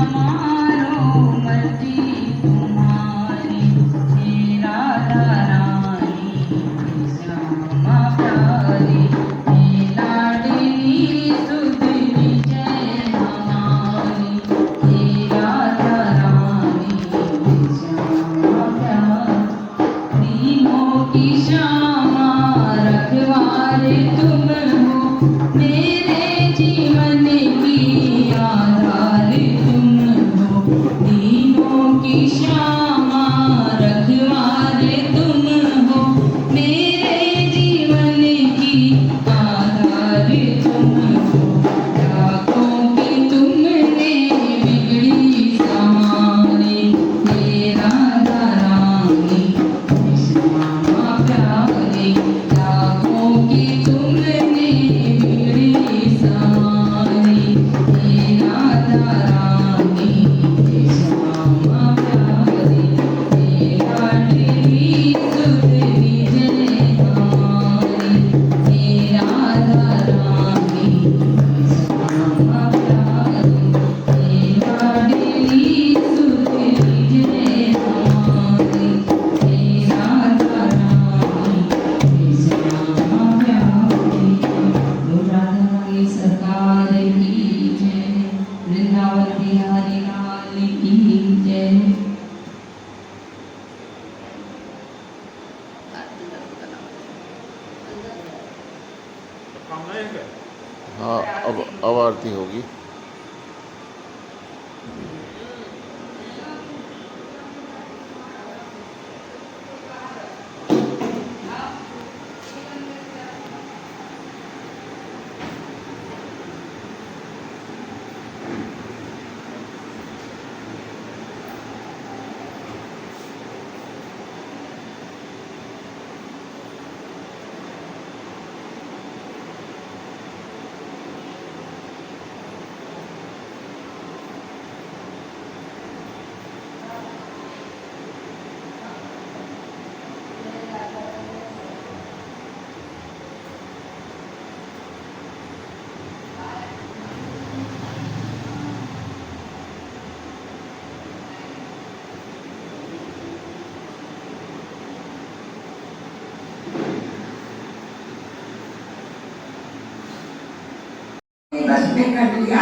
समारो मर्जी तुम्हारी, हे राधा रानी श्यामा प्यारी, हे लाडली सुधरी जय हमारी, हे राधा रानी श्यामा प्यारी। दीनों की श्यामा रखवारे तुम हो, मेरे जीवन की आधार तुम हो। दीनों की श्यामा रखवारे तुम हो, मेरे जीवन की आधार तुम हो। रातों की तुमने बिगड़ी संवारी, हे राधा रानी श्यामा प्यारी। रातों की तुमने बिगड़ी संवारी, हे राधा रानी श्यामा प्यारी, हे लाडली सुधरी जय हमारी, हे राधा रानी श्यामा प्यारी, हे लाडली सुधरी जय हमारी, हे राधा रानी श्यामा प्यारी। बोलो राधा रानी सरकार की जय, वृंदावन बिहारी लाल की जय। हाँ, अब आरती होगी। बस में कर लिया,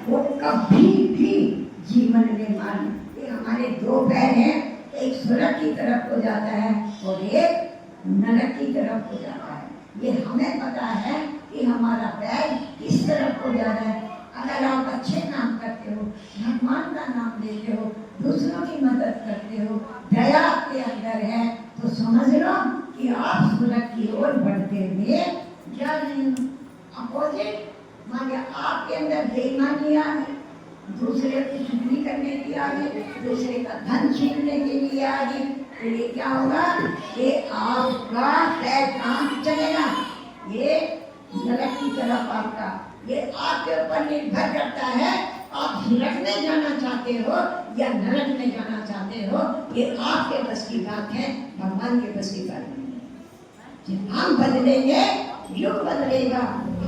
वो कभी भी जीवन में मान। ये हमारे दो पैर हैं, एक स्वर्ग की तरफ को जाता है और एक नरक की तरफ को जाता है। ये हमें पता है कि हमारा पैर किस तरफ को जा रहा है। अगर आप अच्छे काम करते हो, भगवान का नाम लेते हो, दूसरों की मदद करते हो, दया आपके अंदर है, तो समझ लो कि आप स्वर्ग की ओर बढ़ते हुए जा रहे हो। अपोजिट माने आपके अंदर बेईमानी आ गई, दूसरे की चुगली करने की आ गई, दूसरे का धन छीनने के लिए आ गई, तो ये क्या होगा कि आपका पैर काम चलेगा। ये नरक की तरफ आपका, ये आपके ऊपर निर्भर करता है। आप नरक में जाना चाहते हो या नरक में जाना चाहते हो, ये आपके बस की बात है, भगवान के बस की बात नहीं है। जब हम बदलेंगे युग बदलेगा,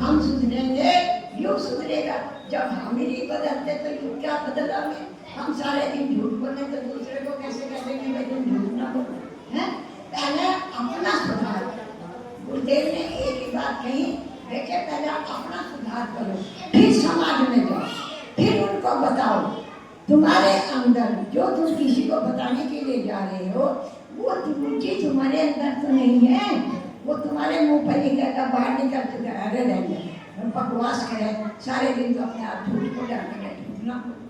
हम सुधरेंगे युग सुधरेगा। जब हम ही नहीं बदलते तो युग क्या बदलोगे। हम सारे दिन झूठ बोले तो दूसरे को कैसे कहेंगे भाई तुम झूठ ना बोलो, हैं? पहले अपना सुधार करो। गुरुदेव ने एक ही बात कही, बेटे पहले अपना सुधार करो, फिर समाज में जाओ, फिर उनको बताओ। तुम्हारे अंदर जो तुम किसी को बताने के लिए जा रहे हो, वो रुचि तुम्हारे अंदर तो नहीं है, वो तुम्हारे मुंह पर निकलता, बाहर निकल चुका है। अरे नहीं, बकवास करे सारे दिन, तो अपने आप झूठ को डरते रहे, झूठ ना बोलो,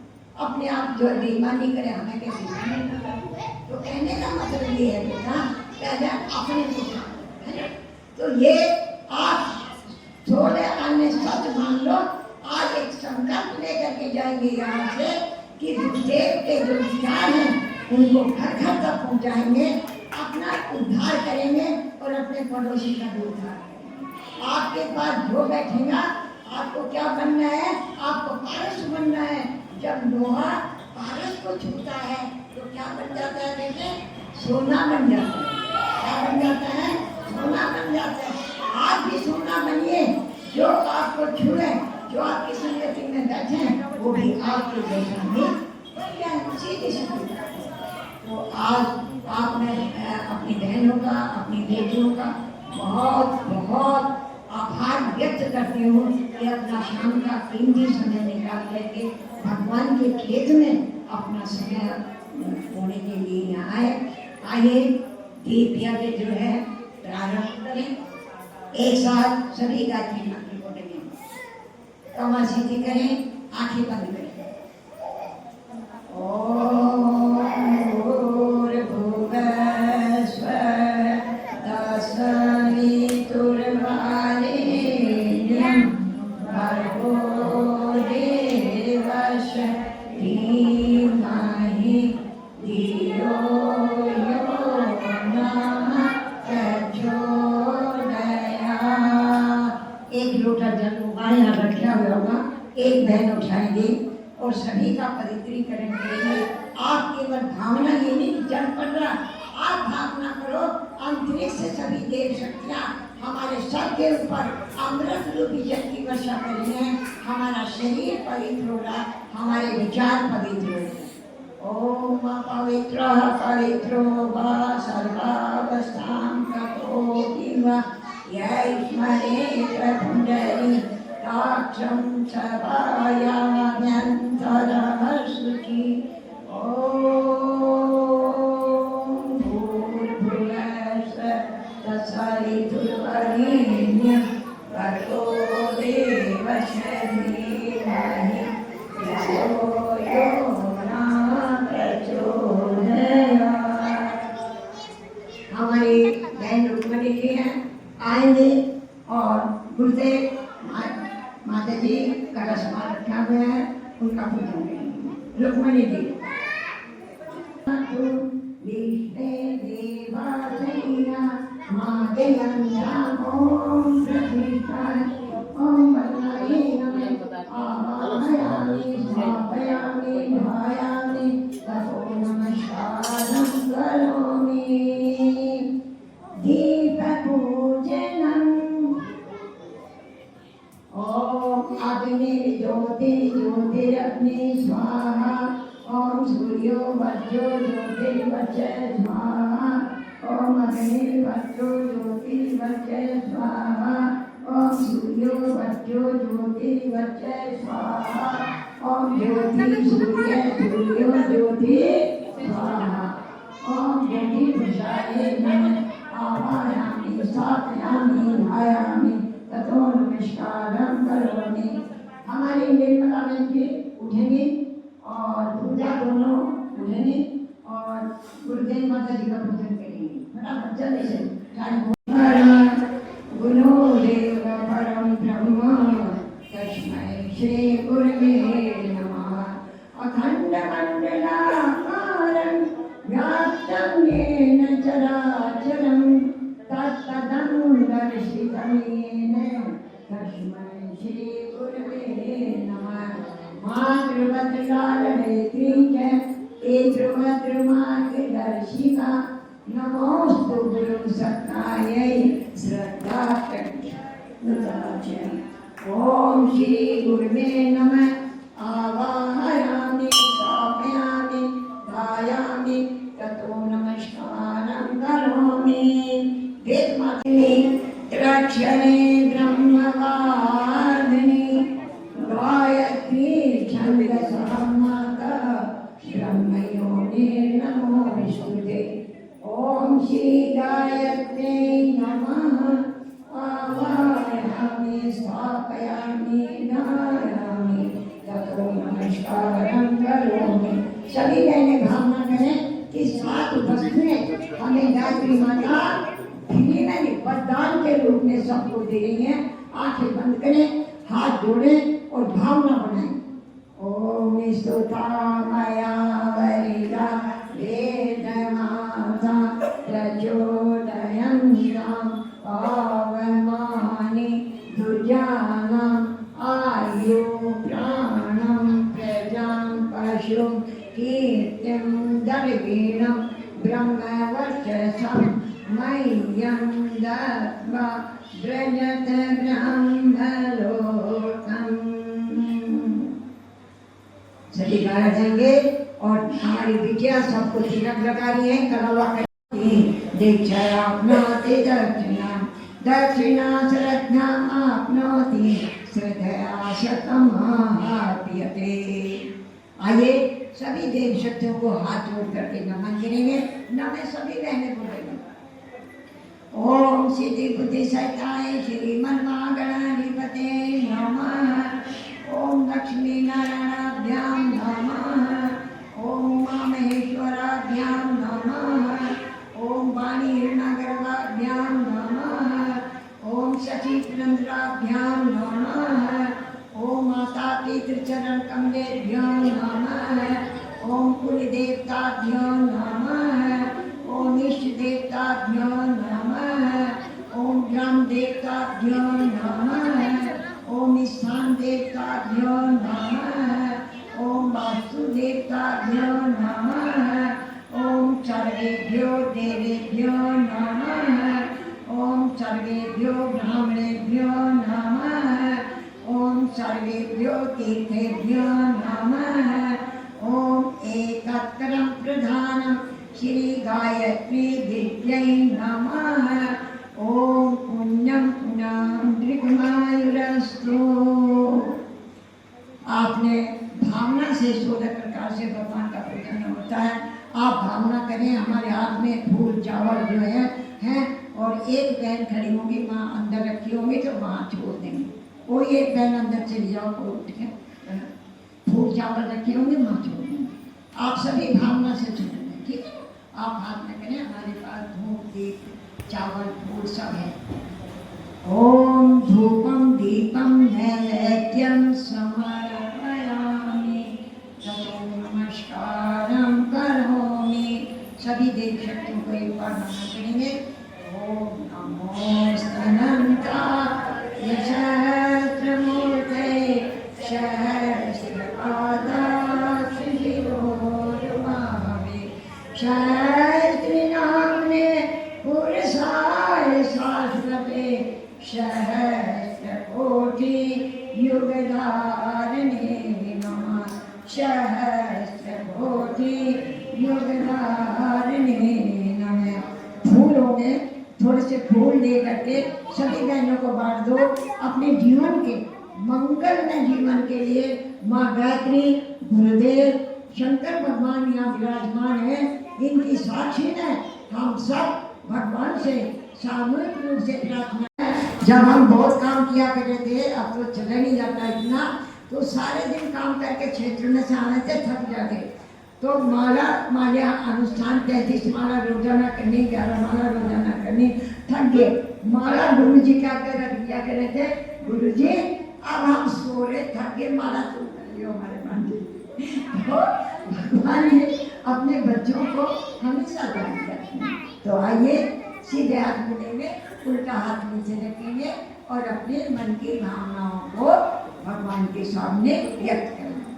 अपने आप जो बेईमानी करे, हमें कैसे ना करे। तो कहने का मतलब ये है बेटा, पहले अपने को है। तो ये आप थोड़े अन्य सच मान लो। आज एक संकल्प लेकर के जाएंगे यहाँ से कि गुरुदेव के जो विचार हैं उनको घर घर तक पहुँचाएंगे, अपना उद्धार करेंगे और अपने पड़ोसी का भी उद्धार करेंगे। आपके पास जो बैठेगा, आपको क्या बनना है, आपको पारस बनना है। जब लोहा पारस को छूता है तो क्या बन जाता है बेटे, सोना बन जाता है। क्या बन जाता है, सोना बन जाता है। आप भी सोना बनिए, जो आपको छुए, जो आपकी संगति में बैठे, वो भी आपके जैसा ही सीधी सीधी। तो आज आप मैं अपनी बहनों का, अपनी बेटियों का बहुत बहुत आभार व्यक्त करती हूँ कि अपना शाम का कीमती समय निकाल करके भगवान के खेत में अपना समय होने के लिए यहाँ आए। आइए दीप यज्ञ जो है प्रारंभ करें। एक साथ सभी गायत्री मंत्र बोलेंगे। कमर सीधी करें, आंखें बंद करें। ओम भूर्भुवः स्वः तत्सवितुर्वरेण्यं भर्गो देवस्य धीमहि धियो यो नः प्रचोदयात्। एक लोटा जल बाएं हाथ रखा हुआ होगा, एक बहन उठाएंगे और सभी का पवित्रीकरण करेंगे। आप केवल भावना ये नहीं जल पड़ रहा, आप भावना करो अंतरिक्ष से सभी देव शक्तियाँ हमारे सर के ऊपर अमृत रूपी जल की वर्षा कर रही हैं। हमारा शरीर पवित्र होगा, हमारे विचार पवित्र होगा। ओम पवित्र पवित्रो वा सर्वावस्थां ततो वा यैष्मरेत पुण्डरी काक्षं सभायाम्यन्तरः सुखी। ओम भूर्भुवः स्वः तत्सवितुर्वरेण्यं भर्गो देवस्य धीमहि धियो यो नः प्रचोदयात्। हमारी बहन रुक्मणी जी हैं, आएंगे और गुरुदेव माता जी का रसमान रखा हुआ है, उनका पूजन करेंगे। रुक्मणी जी ज्योति ज्योतिरग्नि स्वाहा। ओम सूर्यो वज्रो ज्योतिर्वज्र स्वाहा। ओम अग्नि वज्रो ज्योतिर्वज्र स्वाहा। ओम सूर्यो वज्रो ज्योतिर्वज्र स्वाहा। ओम ज्योति सूर्य सूर्यो ज्योति स्वाहा। ओम ज्योति प्रसादे नमः आवाहयामि स्थापयामि ध्यायामि ततो नमस्कारं करोमि। हमारे निर्मला बहन जी उठेंगे और पूजा दोनों उठेंगे और गुरुदेव माता जी का पूजन करेंगे। फटाफट जल्दी से गुरुदेव परम ब्रह्म तस्मै श्री गुरवे नमः। अखंड मंडलाकारं व्याप्तं येन चराचरं तत्पदं दर्शितं येन तस्मै श्री गुरवे नमः। मातृभद्रकालनेत्री मार्गदर्शिका नमोस्तु गुरु सत्तायै श्रद्धा। ओम श्री गुरुवे नमः। आवाहयामि स्थापयामि ध्यायामि ततो नमस्कारं करोमि। वेदमातृ त्र्यक्षरे ब्रह्मवादिनी गायत्री छन्दसहमाता ब्रह्मयोनिर्नमोऽस्तुते। ओम श्री गायत्र्यै नमः। आवाहयामि स्थापयामि ध्यायामि ततो नमस्कारं करोमि। सभी बहनें भावना करें कि सात वस्तुएं हमें गायत्री माता वरदान के रूप में सबको दे रही हैं। आंखें बंद करें, हाथ जोड़ें और भावना बनाएं। ओम स्तुता मया वरिदा वेदमाता प्रचोदयन्तां पावमानि दुर्जानाम् आयु प्राणं प्रजां पशुं कीर्तिं दर्वीणं ब्रह्मवर्चसं मह्यं दत्त्वा व्रजत ब्रह्मलोकम्। सभी गाना जाएंगे और हमारी बिटिया सबको तिलक लगा रही है, कलवा करी दीक्षाप्नोति दक्षिणा दक्षिणा श्रद्धामाप्नोति श्रद्धया शतमाप्यते। आइए सभी देव शक्तियों को हाथ जोड़ करके नमन करेंगे। नमः सभी बहनें बोलेंगे। ओम सिद्धि बुद्धि सहिताय श्री मनमागणाधिपते नमः। ओम लक्ष्मी नारायणाभ्याम नमः। ओम उमा महेश्वराभ्याम नमः। ओम वाणी हिरणागर्भाभ्याम नमः। ओम शचि पुरंदराभ्याम नमः। ओम माता पितृचरण कमलेभ्यो नमः। ओम कुल देवताभ्यो नमः। ओम इष्ट देवताभ्यो नमः। ओम ग्राम देवताभ्यो नमः। ओम स्थान देवताभ्यो नमः। ओम वास्तु देवताभ्यो नमः। ओम सर्वेभ्यो देवेभ्यो नमः। ओम सर्वेभ्यो ब्राह्मणेभ्यो नमः। ओम सर्वेभ्यो तीर्थेभ्यो नमः। ओम एकत्रं प्रधानं श्री गायत्री विद्यै नमः। ओम पुण्यं पुण्यं दीर्घायुरस्तु। आपने भावना से 16 प्रकार से भगवान का पूजन होता है। आप भावना करें हमारे हाथ में फूल चावल जो है हैं और एक बहन खड़ी होगी, माँ अंदर रखी होंगी तो वहाँ छोड़ देंगे। कोई एक बहन अंदर चली जाओ, कोई उठ के फूल चावल रखे होंगे वहाँ छोड़ देंगे। आप सभी भावना से छोड़ेंगे, ठीक है। आप हाथ में करें, हमारे पास धूप दीप चावल फूल सब है। ओम धूपम दीपम नैवेद्यम समर्पयामि ततो नमस्कारं करोमि। सभी देव शक्तियों को एक बार नमन करेंगे। ओम नमो स्तनंताय सहस्रमूर्ते सहस्रपादाक्षिशिरोरुभावे सहस्रनाम्ने पुरुषाय शाश्वते सहस्रकोटि युगधारिणे नमः। सहस्रकोटि युगधारिणे नमः। फूलों में थोड़े से फूल ले करके सभी बहनों को बांट दो। अपने जीवन के मंगलमय जीवन के लिए माँ गायत्री, गुरुदेव, शंकर भगवान यहाँ विराजमान है, इनकी साक्षी ने हम सब भगवान से सामूहिक रूप से प्रार्थना। जब हम बहुत काम किया करते थे, अब तो चला नहीं जाता इतना, तो सारे दिन काम करके क्षेत्र में से आने से थक जाते, तो माला अनुष्ठान 33 माला रोजाना करनी, 11 माला रोजाना करनी, थक गए। माला गुरु जी क्या कर दिया करे थे, गुरु जी अब हम सो रहे, थक गए, माला तुम कर लियो हमारे मंदिर। तो भगवान ने अपने बच्चों को हमेशा जारी रखना। तो आइए सीधे हाथ मिलेंगे, उल्टा हाथ नीचे रखेंगे और अपने मन की भावनाओं को भगवान के सामने व्यक्त करेंगे।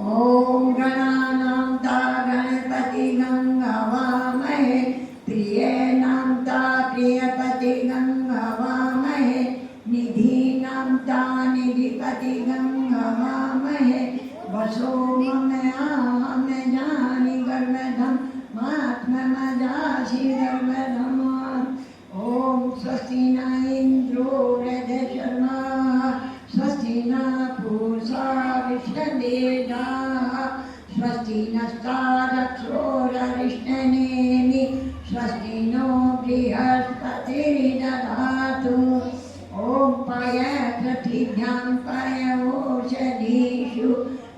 ओम गणानां ता गणपतिं हवामहे प्रियेणां ता प्रियपतिं हवामहे निधीनां ता निधिपतिं हवामहे वसो मम जानि गर्वधं मात्मजासि गर्वधम्। ओम स्वस्ति न इंद्रो वृद्धशर्मा स्वस्ति न पूषा विश्ववेदाः स्वस्ति नस्तारक्षोररिष्टनेमि स्वस्ति नो बृहस्पतिर्दधातु। ओम पय पृथिव्यां पयोषधीषु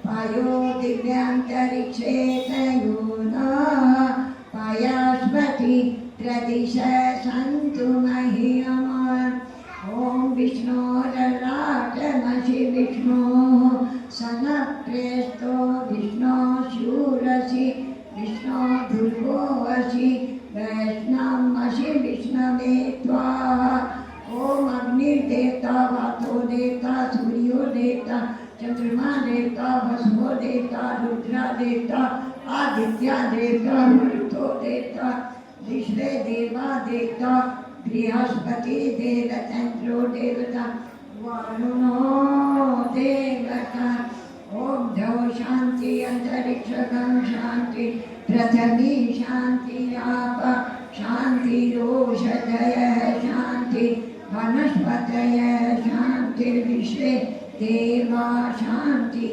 पयो दिव्यान्तरिक्षे तयो नः पयस्पति प्रदिश सन्तु मह्यम्। ओम विष्णोरराटमसि विष्णो सनप्रेस्तो विष्णो शूरसि विष्णो दुर्गोऽसि वैष्णवमसि विष्णवे त्वाः। ओम अग्निर्देवता वातो देवता सूर्यो देवता चंद्रमा देवता भस्मो देवता रुद्रा देवता आदित्य देवता मरुतो देवता विश्वे देवा देवता बृहस्पति देवतंत्रो देवता वरुणो देवता। ओम धौ शांति अंतरिक्षगम शांति पृथ्वी शांति आप शांति रोषधय शांति वनस्पतय शांति विश्वे देवा शांति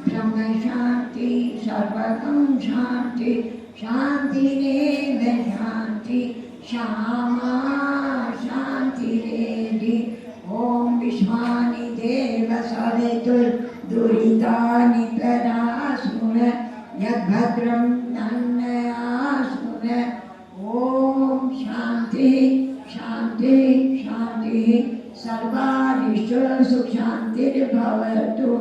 ब्रह्म शांति सर्वगम शांति शांतिरेव शांति श्यामा शांतिरेधि ओम विश्वानि देव सवितुर दुरितानि प्रदासुन यद्भद्रं तन्नयासुन ओम शांति शांति शांति सर्वारिष्ट सुख शांतिर्भवतु।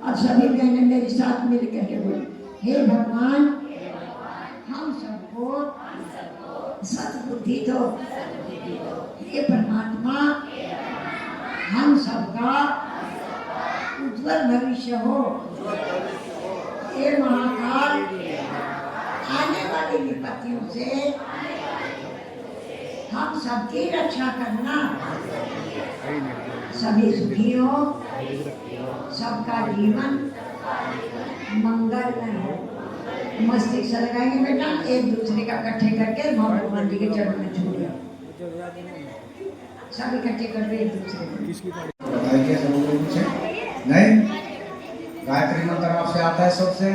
अब सभी बहनें मेरे साथ मिलकर के बोले, हे भगवान हम सबको सद्बुद्धि दो। हे परमात्मा हम सबका उज्जवल भविष्य हो। हे महाकाल आने वाली विपत्तियों से हम सबकी रक्षा करना। सभी सुखी हो, सबका जीवन मंगलमय हो। मस्तिष्क से लगाएंगे बेटा, एक दूसरे का इकट्ठे करके भगवान जी के चरणों में छू दिया। सब इकट्ठे कर दे एक दूसरे को। बताइए सब लोग कुछ नहीं। गायत्री मंत्र आपसे आता है, सबसे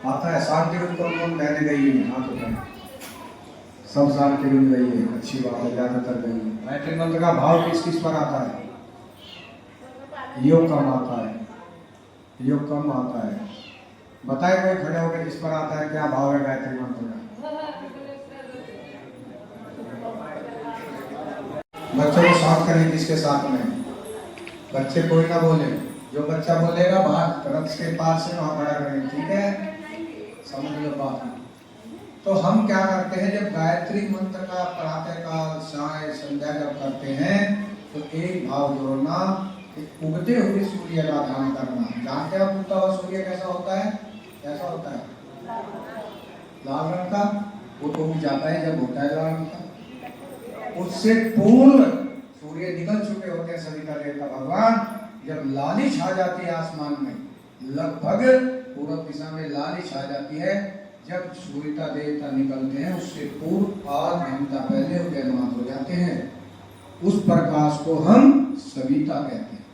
आता है। शांति रूप कौन कौन बहने गई है? हाथ उठाएं। सब शांति रूप गई है, अच्छी बात है, ज्यादातर गई है। गायत्री मंत्र का भाव किस किस पर आता है? योग कम आता है, योग कम आता है। बताए कोई खड़े होकर जिस पर आता है, क्या भाव है गायत्री मंत्र का? बच्चों को साथ करें किसके साथ में? बच्चे कोई ना बोले, जो बच्चा बोलेगा बाहर रथ के पास से वहां खड़ा करें, ठीक है? समझ लो बात। तो हम क्या करते हैं, जब गायत्री मंत्र का प्रातः काल साय संध्या जब करते हैं तो एक भाव जोड़ना, उगते हुए सूर्य का ध्यान करना। जानते हैं उगता हुआ सूर्य कैसा होता है? कैसा होता है? लाल रंग का। वो तो उग जाता है जब होता है लाल रंग का। उससे पूर्व सूर्य निकल चुके होते हैं सभी का देवता भगवान। जब लाली छा जाती है आसमान में, लगभग पूर्व दिशा में लाली छा जाती है, जब सूर्य देवता निकलते हैं उससे पूर्व आध घंटा पहले उदयमान हो जाते हैं। उस प्रकाश को हम सविता कहते हैं।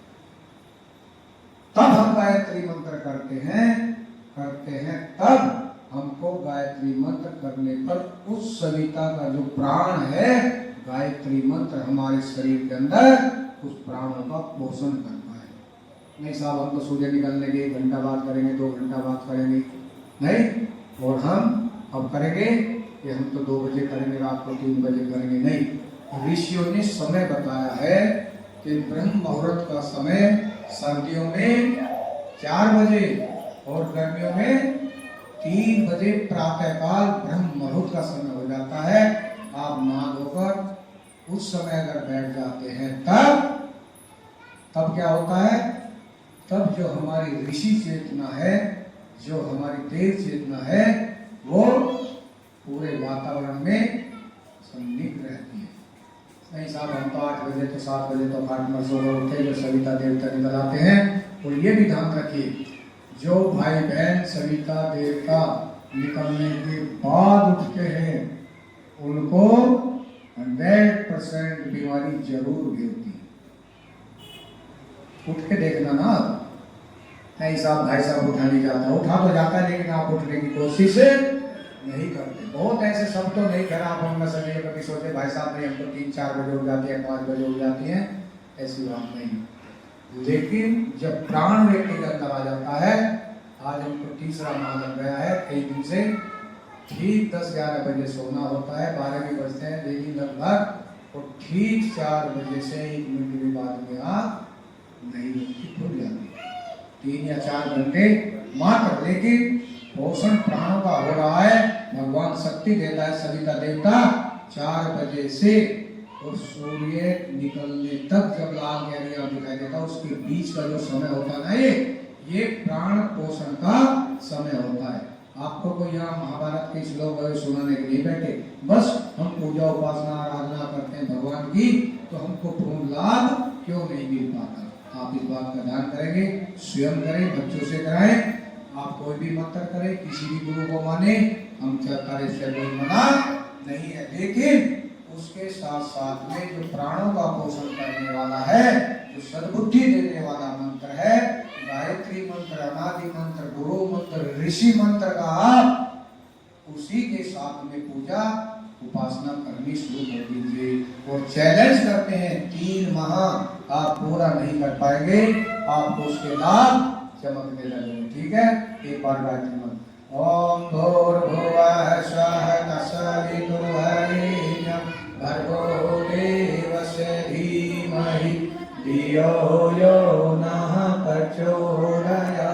तब हम गायत्री मंत्र करते हैं तब हमको गायत्री मंत्र करने पर उस सविता का जो प्राण है, गायत्री मंत्र हमारे शरीर के अंदर उस प्राणों का पोषण करता है। नहीं साहब हम तो सूर्य निकलने के 1 घंटा बाद करेंगे, 2 घंटा बाद करेंगे, नहीं। और हम अब करेंगे कि हम तो 2 बजे करेंगे, रात को 3 बजे करेंगे, नहीं। ऋषियों ने समय बताया है कि ब्रह्म मुहूर्त का समय सर्दियों में 4 बजे और गर्मियों में 3 बजे प्रातःकाल ब्रह्म मुहूर्त का समय हो जाता है। आप नहा धोकर उस समय अगर बैठ जाते हैं तब क्या होता है? तब जो हमारी ऋषि चेतना है, जो हमारी देव चेतना है, वो पूरे वातावरण में सन्निग्ध रहती है। नहीं साहब हम तो 8 बजे तो 7 बजे तो फाटमर सोकर उठे, जो सविता देवता निकल आते हैं। और ये भी ध्यान रखिए, जो भाई बहन सविता देवता निकलने के बाद उठते हैं उनको 100% बीमारी जरूर गिरती है। उठ के देखना ना। नहीं साहब भाई साहब उठा नहीं जाता, उठा तो जाता है लेकिन आप उठने की कोशिश नहीं करते। बहुत ऐसे सब तो नहीं करा, आप हम सभी कभी सोचे भाई साहब नहीं हमको 3-4 बजे उठ जाती है, 5 बजे उठ जाती है, ऐसी बात नहीं। लेकिन जब प्राण व्यक्ति के अंदर आ जाता है, आज हमको तीसरा माह लग गया है कई दिन से, ठीक 10-11 बजे सोना होता है, 12 भी बजते हैं, लेकिन लगभग और ठीक 4 बजे से 1 मिनट भी बाद में आँख नहीं खुल जाती। 3 या 4 घंटे मात्र, लेकिन पोषण प्राणों का हो रहा है। भगवान शक्ति देता है सविता देवता 4 बजे से, और सूर्य निकलने तक जब लाल गहरिया दिखाई देता है, उसके बीच का जो समय होता है ना, ये प्राण पोषण का समय होता है। आपको कोई यहाँ महाभारत के श्लोक सुनाने के लिए बैठे, बस हम पूजा उपासना आराधना करते हैं भगवान की, तो हमको पूर्ण लाभ क्यों नहीं मिल पाता? आप इस बात का ध्यान करेंगे, स्वयं करें, बच्चों से कराएं। आप कोई भी मंत्र करें, किसी भी गुरु को माने, हम तरह से कोई मना नहीं है, लेकिन उसके साथ साथ में जो प्राणों का पोषण करने वाला है, जो सद्बुद्धि देने वाला मंत्र है, गायत्री मंत्र, अनादि मंत्र, गुरु मंत्र, ऋषि मंत्र का आप उसी के साथ में पूजा उपासना करनी शुरू कर दीजिए। और चैलेंज करते हैं 3 माह आप पूरा नहीं कर पाएंगे, आपको उसके लाभ चमकने लगेंगे। ठीक है, एक बार गायत्री मंत्र ओम भूर्भुवः स्वः तत्सवितुर्वरेण्यं भर्गो देवस्य धीमहि धियो यो नः प्रचोदयात्।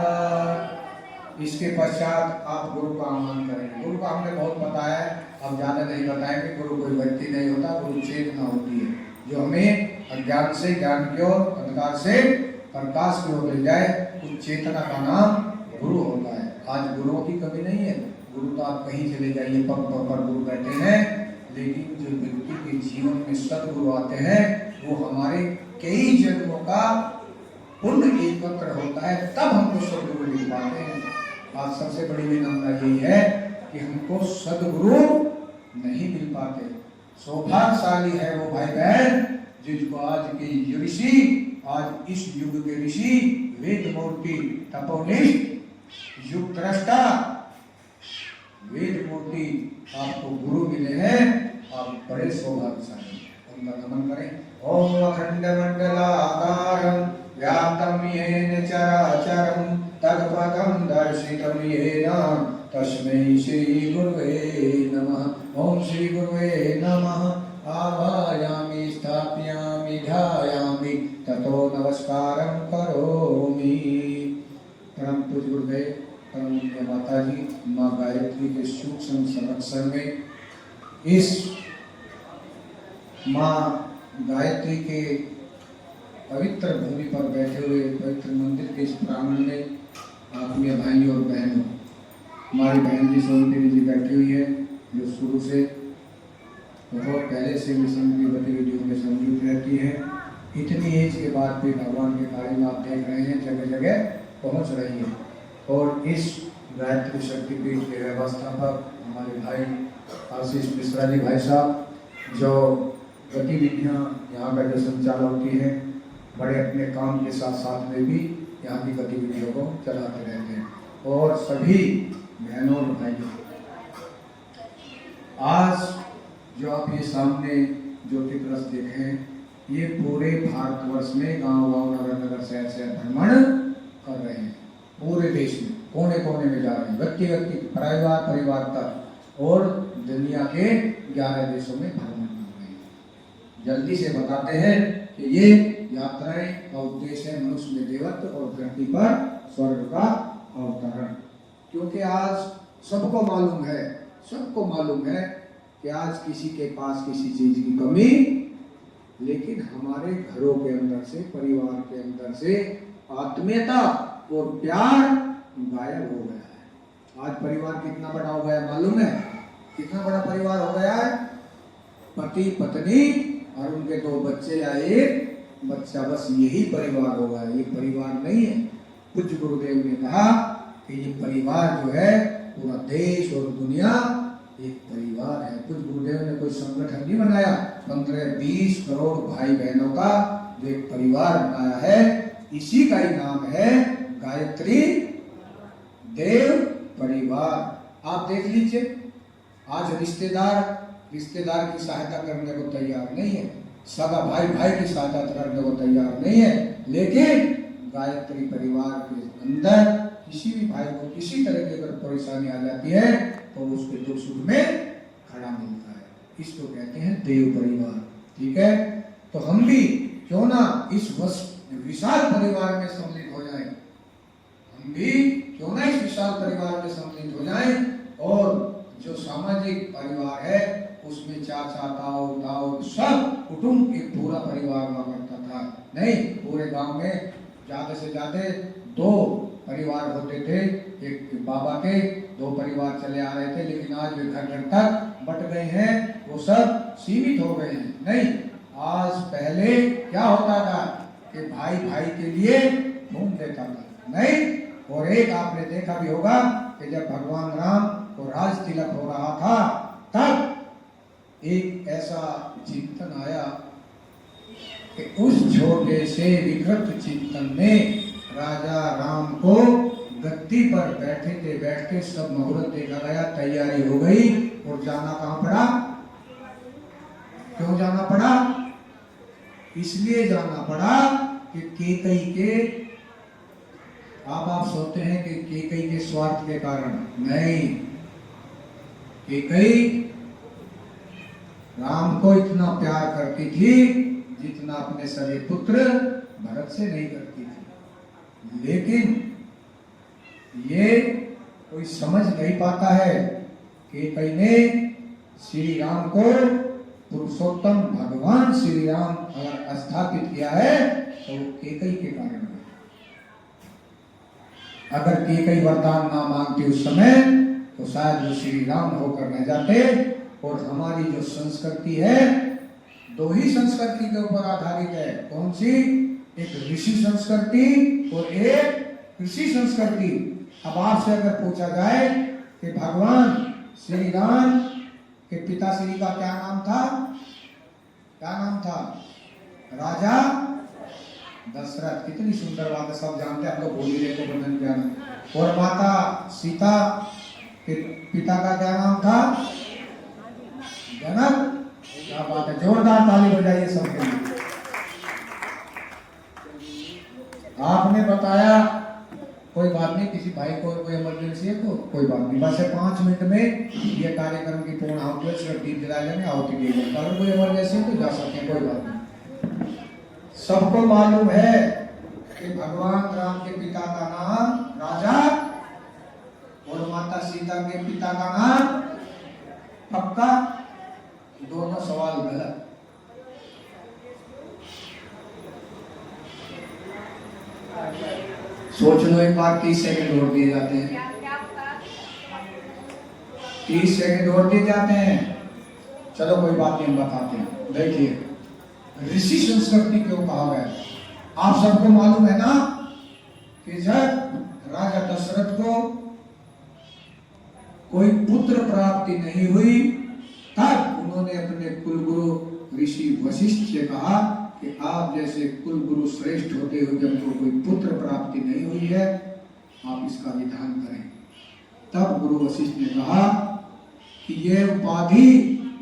इसके पश्चात आप गुरु का आह्वान करेंगे। गुरु का हमने बहुत बताया है, हम ज्यादा नहीं बताएंगे। गुरु कोई व्यक्ति नहीं होता, गुरु चेतना होती है जो हमें अज्ञान से ज्ञान की ओर, अंधकार से प्रकाश की ओर ले जाए। उस चेतना का नाम गुरु होता है। आज गुरुओं की कमी नहीं है। गुरु तो आप कहीं चले जाइए, पग पर गुरु बैठे हैं, लेकिन जो व्यक्ति के जीवन में सदगुरु आते हैं वो हमारे कई जन्मों का पुण्य एकत्र होता है, तब हमको सदगुरु मिल पाते हैं। आज सबसे बड़ी विनम्रता यही है कि हमको सदगुरु नहीं मिल पाते। सौभाग्यशाली है वो भाई बहन जिसको आज के ऋषि, आज इस युग के ऋषि, वेद मूर्ति, तपोनिष्ठ, युग दृष्टा, वेद मूर्ति आपको गुरु मिले हैं। आप बड़े सौभाग्यशाली, उनका नमन करें। ओम अखंड मंडलाकारं व्याप्तं येन चराचरं तत्पदं दर्शितं येन तस्मै श्री गुरुवे नमः। ओम श्री गुरुवे नमः। आवायामि स्थापयामि ध्यायामि ततो नमस्कारं करोमि। परम पूज्य गुरुदेव, परम पूज्य माता जी, माँ गायत्री के सूक्ष्म संरक्षण में इस माँ गायत्री के पवित्र भूमि पर बैठे हुए पवित्र मंदिर के इस प्रांगण में आत्मीय भाई और बहनों, हमारी बहन जी सोनी देवी जी बैठी हुई है, जो शुरू से बहुत पहले से भी संघ की गतिविधियों में संयुक्त रहती है। इतनी एज के बाद भी भगवान के कार्य में आप देख रहे हैं जगह जगह पहुंच रही है। और इस गायत्री शक्तिपीठ के व्यवस्थापक हमारे भाई आशीष मिश्रा जी भाई साहब, जो गतिविधियाँ यहाँ का जो संचालन होती है, बड़े अपने काम के साथ साथ में भी यहाँ की गतिविधियों को चलाते रहते हैं। और सभी बहनों और भाइयों, आज जो आप ये सामने ज्योति कलश देखें, ये पूरे भारतवर्ष में गांव-गांव, नगर-नगर, शहर-शहर भ्रमण कर रहे हैं। पूरे देश में कोने कोने में जा रहे हैं, व्यक्ति परिवार तक, और दुनिया के 11 देशों में भ्रमण कर रहे हैं। जल्दी से बताते हैं कि ये यात्राएं का उद्देश्य है मनुष्य में देवत्व और धरती पर स्वर्ग का अवतरण। क्योंकि आज सबको मालूम है कि आज किसी के पास किसी चीज की कमी, लेकिन हमारे घरों के अंदर से, परिवार के अंदर से आत्मीयता और प्यार गायब हो गया है। आज परिवार कितना बड़ा हो गया मालूम है? कितना बड़ा परिवार हो गया है? पति पत्नी और उनके 2 बच्चे या 1 बच्चा, बस यही परिवार हो गया। ये परिवार नहीं है। पूज्य गुरुदेव ने कहा कि ये परिवार जो है, पूरा देश और दुनिया एक परिवार है। पूज्य गुरुदेव ने कोई संगठन नहीं बनाया, 15-20 करोड़ भाई बहनों का जो एक परिवार बनाया है, इसी का ही नाम है गायत्री देव परिवार। आप देख लीजिए, आज रिश्तेदार की सहायता करने को तैयार नहीं है, सगा भाई की सहायता करने को तैयार नहीं है, लेकिन गायत्री परिवार के अंदर किसी भी भाई को किसी तरह की अगर परेशानी आ जाती है तो उसके दुख सुख में खड़ा मिलता है। इसको कहते हैं देव परिवार। ठीक है, तो हम भी क्यों ना इस विशाल परिवार में सम्मिलित हो जाएं, और जो सामाजिक परिवार है उसमें चाचा, ताऊ सब कुटुंब एक पूरा परिवार हुआ करता था। नहीं, पूरे गांव में ज्यादा से ज्यादा 2 परिवार होते थे। एक बाबा के 2 परिवार चले आ रहे थे, लेकिन आज वे घर तक बट गए हैं, वो सब सीमित हो गए हैं। नहीं, आज पहले क्या होता था कि भाई के लिए ढूंढ देता था, नहीं, और एक आपने देखा भी होगा कि जब भगवान राम को राज तिलक हो रहा था तब एक ऐसा चिंतन आया कि उस छोटे से विकृत चिंतन ने राजा राम को गद्दी पर बैठते सब मुहूर्त देखा गया, तैयारी हो गई और जाना कहां पड़ा? क्यों जाना पड़ा? इसलिए जाना पड़ा कि केकई के आप सोचते हैं कि केकई के स्वार्थ के कारण नहीं, केकई राम को इतना प्यार करती थी जितना अपने सगे पुत्र भरत से नहीं करती थी, लेकिन ये कोई समझ नहीं पाता है कि केकई ने श्री राम को पुरुषोत्तम भगवान श्री राम अगर स्थापित किया है तो वो केकई के कारण है। अगर केकई वरदान ना मांगती उस समय तो शायद वो श्री राम होकर न जाते। और हमारी जो संस्कृति है दो ही संस्कृति के ऊपर आधारित है। कौन सी? एक ऋषि संस्कृति और एक कृषि संस्कृति। अब आपसे अगर पूछा जाए कि भगवान श्री राम के पिताश्री का क्या नाम था? क्या नाम था? राजा दशरथ। कितनी सुंदर बात है, सब जानते हैं, हम लोग भूल ही लेते बंधन ज्ञान। और माता सीता के पिता का क्या नाम था? जनक। क्या बात है, जोरदार ताली बजाइए सबके लिए। आपने बताया कोई बात नहीं, किसी भाई को कोई इमरजेंसी है तो कोई बात नहीं, बस 5 मिनट में ये कार्यक्रम की पूर्ण आहुति है, सिर्फ दीप जला लेंगे, आहुति दे देंगे। अगर कोई इमरजेंसी है तो जा सकते हैं, कोई बात नहीं। सबको मालूम है कि भगवान राम के पिता का नाम राजा और माता सीता के पिता का नाम पक्का? दोनों सवाल गलत। सोच लो एक बार, 30 सेकंड और दिए जाते हैं, 30 सेकंड और दिए जाते हैं। चलो कोई बात नहीं, हम बताते हैं। देखिए ऋषि संस्कृति क्यों कहा गया? आप सबको मालूम है ना कि जब राजा दशरथ को कोई पुत्र प्राप्ति नहीं हुई तब उन्होंने अपने कुलगुरु ऋषि वशिष्ठ से कहा कि आप जैसे कुलगुरु श्रेष्ठ होते हुए जब तो कोई पुत्र प्राप्ति नहीं हुई है, आप इसका विधान करें। तब गुरु वशिष्ठ ने कहा कि यह उपाधि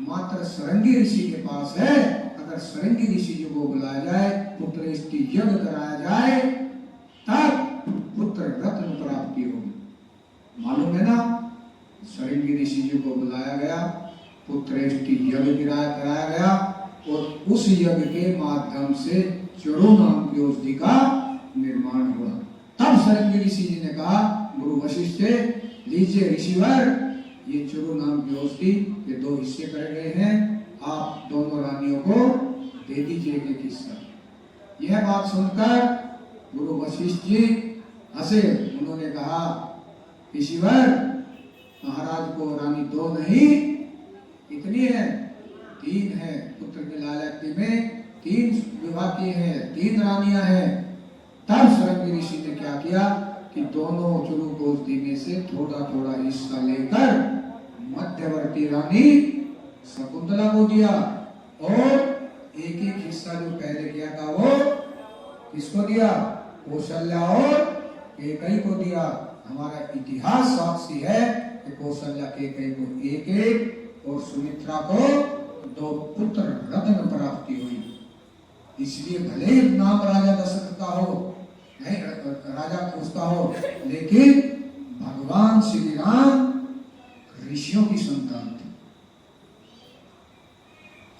मात्र सरंगी ऋषि के पास है। अगर सरंगी ऋषि जी को बुलाया जाए, पुत्र इष्टि यज्ञ कराया जाए, तब पुत्र रत्न प्राप्ति होगी। मालूम है ना? सरंगी ऋषि जी को बुलाया गया, पुत्र इष्टि यज्ञ कराया गया और उस यज्ञ के माध्यम से चरु नाम की औषधि का निर्माण हुआ। तब सरंगी ऋषि जी ने कहा गुरु वशिष्ठ से, लीजिए ऋषिवर, ये चरु नाम की औषधि के 2 हिस्से करे गए हैं, आप दोनों रानियों को दे दीजिए एक हिस्सा। यह बात सुनकर गुरु वशिष्ठ जी हंसे। उन्होंने कहा ऋषिवर, महाराज को रानी 2 नहीं, कितनी है? 3 है। पुत्र के लालच में 3 विवाह किए हैं, 3 रानियां हैं। तब सरंगी ऋषि ने क्या किया कि दोनों चरु औषधि में से थोड़ा थोड़ा हिस्सा लेकर मध्यवर्ती रानी शकुंतला को दिया और एक एक हिस्सा जो पहले किया था वो किसको दिया? कौशल्या और केकई को दिया। हमारा इतिहास साक्षी है कि कौशल्या केकई को 1-1 और सुमित्रा को 2 पुत्र रत्न प्राप्ति हुई। इसलिए भले ही नाम राजा दशरथ का हो, नहीं राजा उसका हो, लेकिन भगवान श्री राम ऋषियों की संतान थे।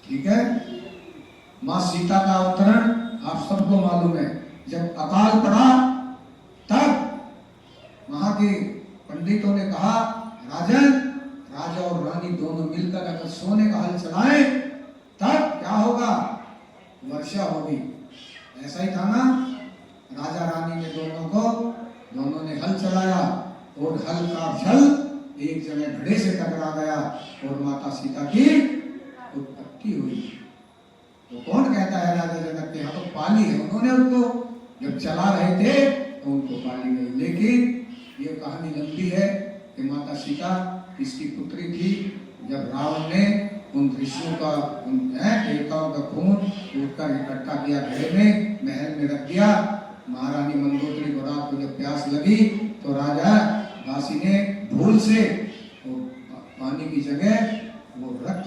ठीक है? मां सीता का अवतरण आप सबको मालूम है। जब अकाल पड़ा तब वहां के पंडितों ने कहा राजन, राजा और रानी दोनों मिलकर अगर सोने का हल चलाएं तब क्या होगा? वर्षा होगी। ऐसा ही था ना? राजा रानी ने दोनों ने हल चलाया और हल का जल एक जगह घड़े से टकरा गया और माता सीता की उत्पत्ति हुई। तो कौन कहता है राजा जनक के यहाँ तो पाली है? उन्होंने उनको जब चला रहे थे तो उनको पाली गई, लेकिन ये कहानी लंबी है कि माता सीता इसकी पुत्री थी। जब रावण ने उन ऋषियों का उन देवताओं का खून उठकर इकट्ठा किया, घर में महल में रख दिया। महारानी मंदोदरी को रात को जब प्यास लगी तो राजा दासी ने भूल से वो पानी की जगह वो रक्त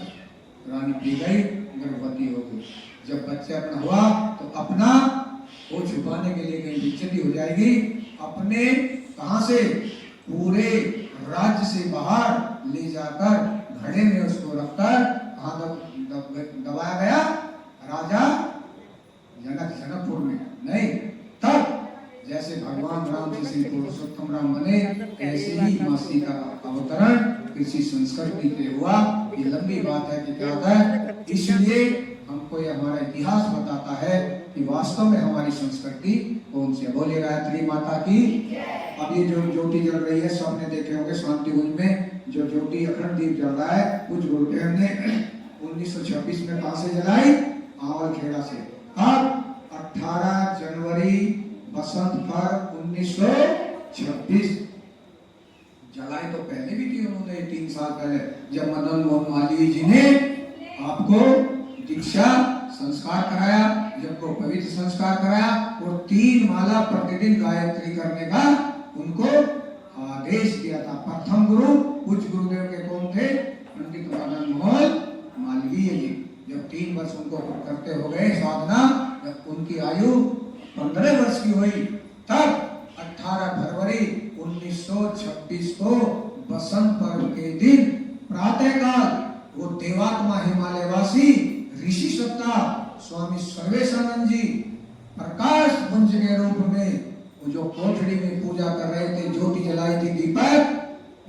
रानी पी गई, गर्भवती हो गई। जब बच्चा अपना हुआ तो अपना वो छुपाने के लिए कहीं बेइज्जती हो जाएगी, अपने कहां से पूरे राज्य से बाहर ले जाकर घड़े में उसको रखकर कहां दबाया गया, राजा जनकपुर में नहीं। तब जैसे भगवान राम जी श्री पुरुषोत्तम राम बने, ऐसे ही माँ सीता का अवतरण किसी संस्कृति पे हुआ। ये लंबी बात है कि क्या होता है, इसलिए हमको ये हमारा इतिहास बताता है कि वास्तव में हमारी संस्कृति कौन सी है। बोले गायत्री माता की। अब ये जो ज्योति जल रही है, सबने देखे होंगे शांति कुंज में जो ज्योति अखंड दीप जल रहा है, कुछ गुरुदेव ने 1926 में कहां से जलाई, आवल खेड़ा से। अब 18 जनवरी बसंत पर 1926 जलाई तो पहले भी थी उन्होंने, 3 साल पहले, जब मदन मोहन मालवीय जी ने आपको दीक्षा संस्कार कराया, जब को पवित्र संस्कार कराया और 3 माला प्रतिदिन गायत्री करने का उनको आदेश दिया था। प्रथम गुरु उच्च गुरुदेव के कौन थे, पंडित मदन मोहन मालवीय जी। जब 3 वर्ष उनको करते हो गए साधना, जब उनकी आयु 15 वर्ष की हुई, तब 18 फरवरी 1926 को बसंत पर्व के दिन प्रातःकाल वो देवात्मा हिमालयवासी ऋषि सत्ता स्वामी सर्वेशानंद जी प्रकाश पुंज के रूप में वो जो कोठड़ी में पूजा कर रहे थे, ज्योति जलाई थी दीपक,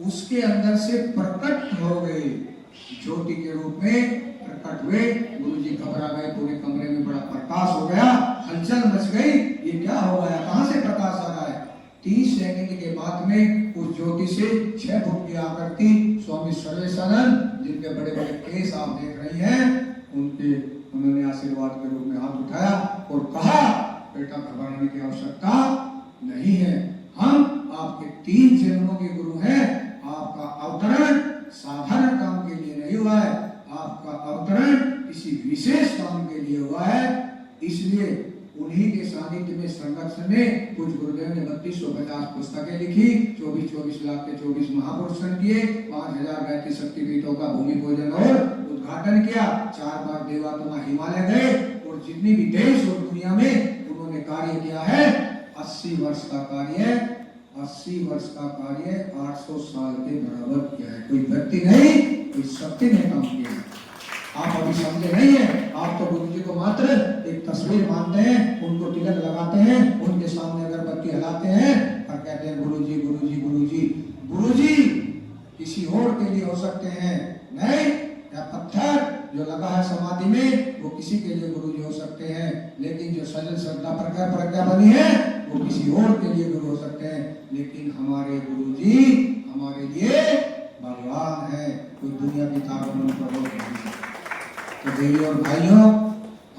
उसके अंदर से प्रकट हो गए, ज्योति के रूप में प्रकट हुए। गुरुजी घबरा गए, पूरे कमरे में बड़ा प्रकाश हो गया, हलचल मच गई, ये क्या हो गया, कहां से प्रकाश आ रहा है। 30 सेकंड के बाद में उस ज्योति से 6 फुट की आकृति स्वामी सर्वेशानंद, जिनके बड़े बड़े केस आप देख रही हैं, उन्होंने आशीर्वाद के रूप में हाथ उठाया और कहा, बेटा घबराने की आवश्यकता नहीं है, हम आपके 3 जन्मों के गुरु हैं। आपका अवतरण साधारण काम के लिए नहीं हुआ है, आपका अवतरण किसी विशेष काम के लिए हुआ है। इसलिए उन्हीं के सानिध्य में संघर्ष में कुछ गुरुदेव ने 3250 पुस्तकें लिखी, 24 लाख के 24 महापुरुषन किए, 5000 गायत्री शक्तिपीठों का भूमि पूजन और उद्घाटन किया, 4 बार देवात्मा हिमालय गए और जितनी भी देश और दुनिया में उन्होंने कार्य किया है, 80 वर्ष का कार्य 80 वर्ष का कार्य 800 साल के बराबर किया है। कोई व्यक्ति नहीं, कोई शक्ति ने काम किया है। आप अभी समझे नहीं है, आप तो गुरु जी को मात्र एक तस्वीर मानते हैं, उनको तिलक लगाते हैं, उनके सामने अगरबत्ती हिलाते हैं और कहते हैं गुरु जी गुरु जी गुरु जी। गुरु जी किसी और के लिए हो सकते हैं, नहीं, या पत्थर जो लगा है समाधि में वो किसी के लिए गुरु जी हो सकते हैं, लेकिन जो सजल श्रद्धा प्रज्ञा बनी है वो किसी और के लिए गुरु हो सकते हैं, लेकिन हमारे गुरु जी हमारे लिए भगवान है, कोई दुनिया की ताकत पर नहीं। तो देवी और भाइयों,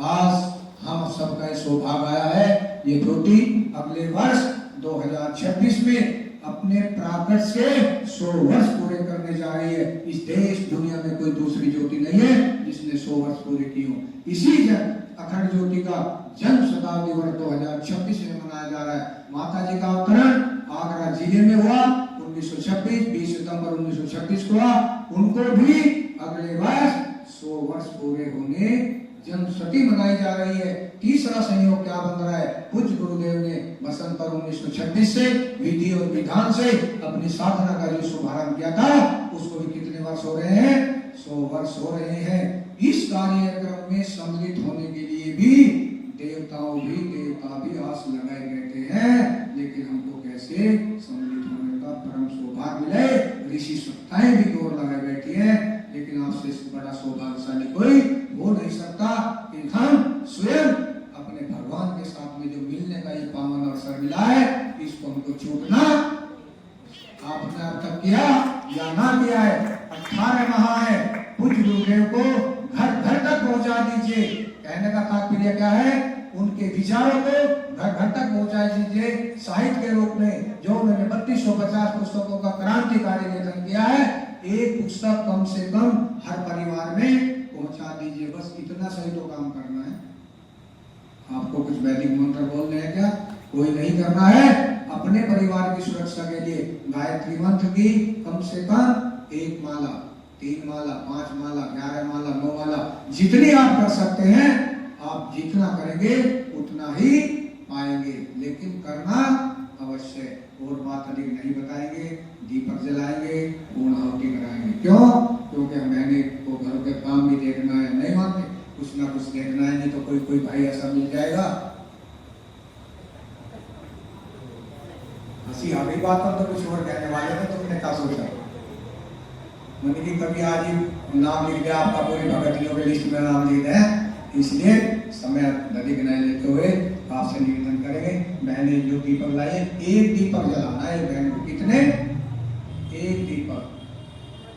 आज हम सबका सौभाग्य आया है, ये ज्योति अगले वर्ष 2026 में अपने प्राकट से 100 वर्ष पूरे करने जा रही है। इस देश दुनिया में कोई दूसरी ज्योति नहीं है जिसने 100 वर्ष पूरे किए हो। इसी अखंड ज्योति का जन्म शताब्दी वर्ष 2026 में मनाया जा रहा है। माता जी का अवतरण आगरा जिले में हुआ 1926, 20 सितंबर 1926 को हुआ। उनको भी अगले वर्ष 100 वर्ष पूरे होने जन्मशती मनाई जा रही है। तीसरा संयोग क्या बन रहा है, पूज्य गुरुदेव ने बसंत पर 1926 से विधि और विधान से अपनी साधना का जो शुभारंभ किया था, उसको भी कितने वर्ष हो रहे हैं, 100 वर्ष हो रहे हैं। इस कार्यक्रम में सम्मिलित होने के लिए भी देवता भी आस लगाए बैठे हैं, लेकिन हमको कैसे सम्मिलित होने का परम सौभाग्य मिले। ऋषि सत्ताएं भी गौर लगाए बैठी है, लेकिन आपसे बड़ा सौभाग्यशाली कोई हो नहीं सकता कि हम स्वयं अपने भगवान के साथ में जो मिलने का ये पावन अवसर मिला है, इसको हमको छूटना आपने अब तक किया या ना किया है। 18 माह है, पूज्य गुरुदेव को घर घर तक पहुंचा दीजिए। कहने का तात्पर्य क्या है, उनके विचारों को घर घर तक पहुंचा दीजिए। साहित्य के रूप में जो उन्होंने 3250 50 पुस्तकों का क्रांतिकारी लेखन किया है। एक पुस्तक कम से कम हर परिवार में पहुंचा दीजिए, बस इतना सही तो काम करना है। आपको कुछ वैदिक मंत्र बोलने हैं क्या? कोई नहीं करना है। अपने परिवार की सुरक्षा के लिए गायत्री मंत्र की कम से कम 1 माला, 3 माला, 5 माला, 11 माला, 9 माला, जितनी आप कर सकते हैं, आप जितना करेंगे उतना ही पाएंगे। लेकिन करना अवश्य। और बात अधिक नहीं बताएंगे, दीपक जलाएंगे, पूर्ण आहुति कराएंगे। क्यों? क्योंकि मैंने को घर के काम भी देखना है। नहीं मानते? कुछ ना कुछ देखना है, नहीं तो कोई भाई ऐसा मिल जाएगा। हंसी आ गई बात पर, तो कुछ और कहने वाले थे, तुमने क्या सोचा? मैंने कि कभी आज ही नाम लिख दिया आपका, पूरी भगतियों के लिस्ट में नाम लिख दिया, इसलिए समय अधिक नहीं लेते हुए आपसे निवेदन करेंगे। बहने जो दीपक लाए, एक दीपक जलाना है बहन को। कितने? एक दीपक।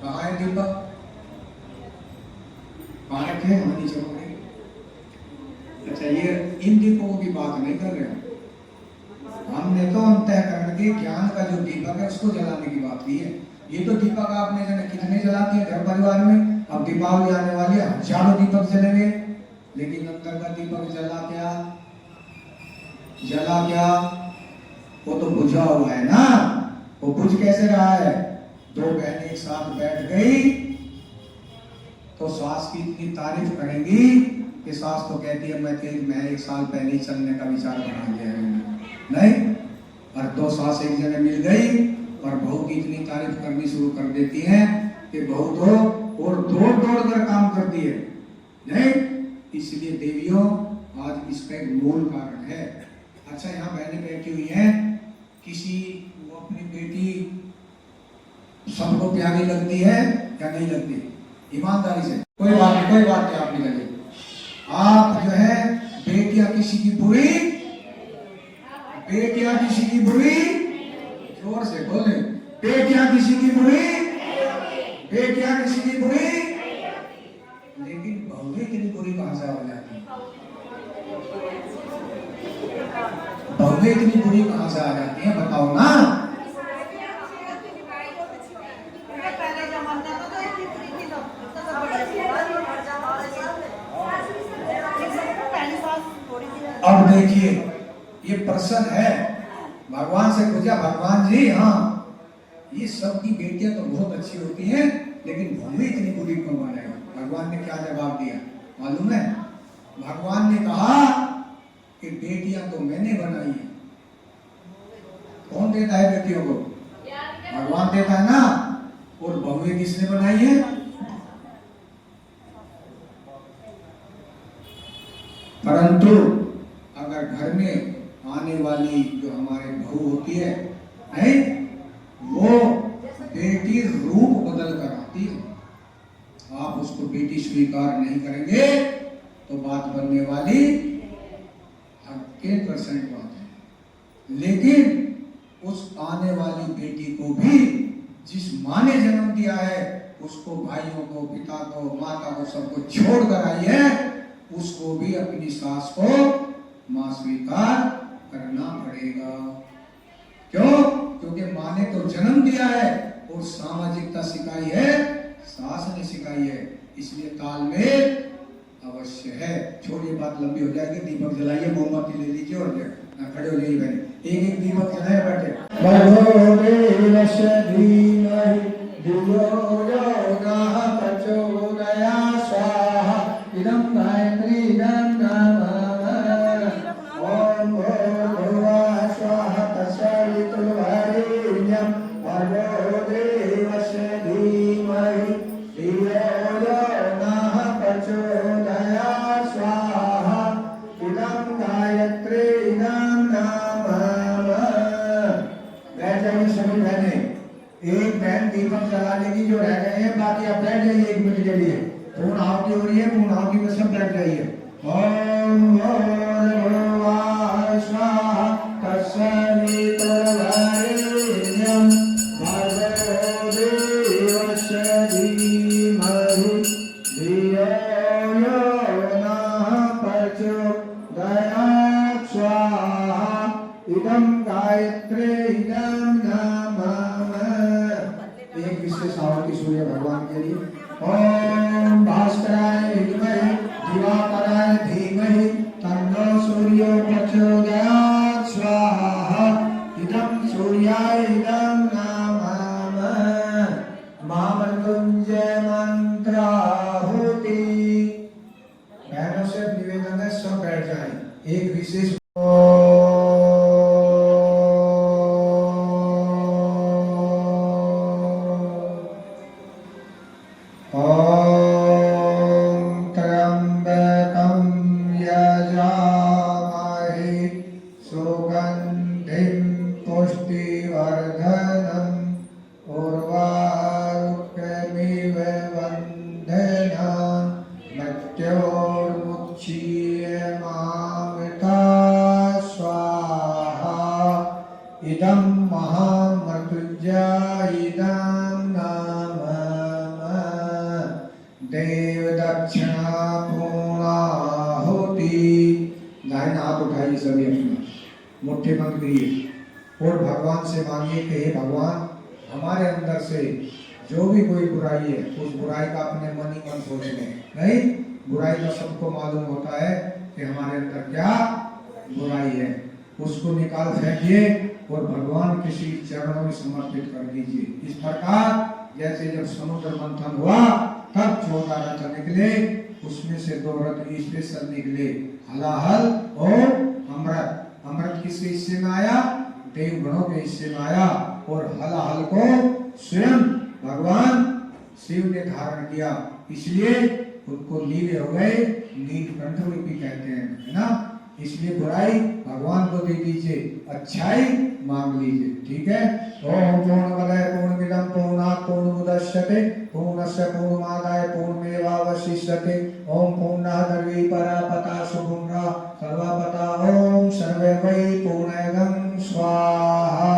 कहाँ है दीपक? कहाँ रखे? हम नीचे हो गए। अच्छा, ये इन दीपकों की बात नहीं कर रहे हैं। हमने तो अंतःकरण के ज्ञान का जो दीपक है उसको जलाने की बात की है। ये तो दीपक आपने जाने कितने जलाते हैं घर परिवार में। अब दीपावली आने वाली है, हजारों दीपक जलेंगे, लेकिन अंदर का दीपक जला क्या? जला क्या? वो तो बुझा हुआ है ना। वो बुझ कैसे रहा है? 2 बहनें एक साथ बैठ गई तो सास की इतनी तारीफ करेंगी कि सास तो कहती है मैं 1 साल पहले ही चलने का विचार बना लिया है। नहीं, और 2 सास एक जगह मिल गई और बहू की इतनी तारीफ करनी शुरू कर देती हैं कि बहू तो और दौड़ कर काम करती है। नहीं, इसलिए देवियों आज इसका एक मूल कारण है। अच्छा, यहाँ बहनें बैठी हुई हैं, किसी वो अपनी बेटी सबको प्यारी लगती है या नहीं लगती? ईमानदारी से कोई बात नहीं आप निकलिए। आप जो है बेटियां किसी की बुरी, बेटियां किसी की बुरी, जोर से बोले, बेटियां किसी की बुरी, बेटियां किसी की बुरी, लेकिन बहुएं इतनी बुरी कहां से हो जाती है? बहुएं इतनी बुरी कहां से आ जाती है? बताओ ना। अब देखिए, ये प्रश्न है भगवान से पूछा, भगवान जी हाँ, ये सब की बेटियां तो बहुत अच्छी होती हैं, लेकिन बहुएं इतनी बुरी क्यों बनाएगा? भगवान ने क्या जवाब दिया मालूम है? भगवान ने कहा कि बेटियां तो मैंने बनाई है। कौन देता है बेटियों को? भगवान देता है ना। और बहुएं किसने बनाई है? परंतु अगर घर में आने वाली जो हमारे बहू होती है, नहीं, वो बेटी रूप बदल कर आती है, आप उसको बेटी स्वीकार नहीं करेंगे तो बात बनने वाली 100% बात है। लेकिन उस आने वाली बेटी को भी जिस माँ ने जन्म दिया है, उसको भाइयों को, पिता को, माता को, सबको छोड़ कर आई है, उसको भी अपनी सास को माँ स्वीकार करना पड़ेगा। क्यों? क्योंकि माँ ने तो जन्म दिया है और सामाजिकता सिखाई है, सास ने सिखाई है, इसलिए तालमेल अवश्य है। छोड़िए, बात लंबी हो जाएगी। दीपक जलाइए, मोमबत्ती ले लीजिए और खड़े हो जाइए बहन। एक दीपक जलाए बैठे। एक बहन दीपक जला लेगी, जो रह गए हैं बाकी आप बैठ जाइए 1 मिनट के लिए। पूर्ण आहुति हो रही है, पूर्ण आहुति में सब बैठ जाइए। ओम भूर्भुवः स्वाहा तत्सवितुर्वरेण्यं भर्गो देवस्य धीमहि धियो यो नः प्रचोदयात् स्वाहा। इदं गायत्री इदं नाम सूर्य भगवान के लिए। ओम भास्कराय विद्महे दिवाकराय धीमहि तन्नो सूर्यो प्रचोदयात् स्वाहा। इदं सूर्याय इदं नमः। महामृत्युंजय मंत्राहुति। बहनों से निवेदन है सब बैठ जाएं। एक विशेष इदं महामृत्युंजय इदं नमः। देव दक्षिणा पूर्णाहुति। दाहिना हाथ उठाइए सभी अपना, मुट्ठी बंद करिए और भगवान से मांगिए कि हे भगवान, हमारे अंदर से जो भी कोई बुराई है उस बुराई का अपने मन ही मन सोच लें। नहीं, बुराई का सबको मालूम होता है कि हमारे अंदर क्या बुराई है, उसको निकाल फेंकिए और भगवान के श्री चरणों में समर्पित कर दीजिए। इस प्रकार जैसे जब समुद्र मंथन हुआ तब 14 रथ निकले, उसमें से 2 रथ स्पेशल निकले, हलाहल और अमृत। अमृत किसके हिस्से में आया? देवगणों के हिस्से में आया। और हलाहल को स्वयं भगवान शिव ने धारण किया, इसलिए उनको नीले हो गए, नीलकंठ भी कहते हैं, है ना। इसलिए बुराई भगवान को दे दीजिए, अच्छाई मांग लीजिए, ठीक है। ओम पूर्णमदः पूर्णमिदं पूर्णात् पूर्णमुदच्यते पूर्णस्य पूर्णमादाय पूर्णमेवावशिष्यते। ओम पूर्णाद् परापता सुपूर्णा सर्वपता। ओम सर्वे वै पूर्णेदं स्वाहा।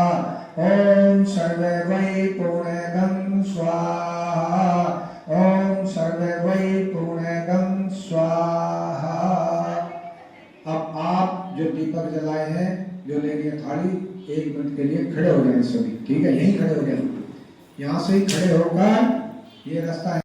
ओम सर्वे वै पूर्णेदं स्वाहा। ओम सर्वे वै पूर्णेदं स्वाहा। अब आप जो दीपक जलाए हैं, जो लेके थाली, 1 मिनट के लिए खड़े हो जाएं सभी, ठीक है। यहीं खड़े हो जाएं, यहाँ से ही खड़े होकर ये रास्ता है।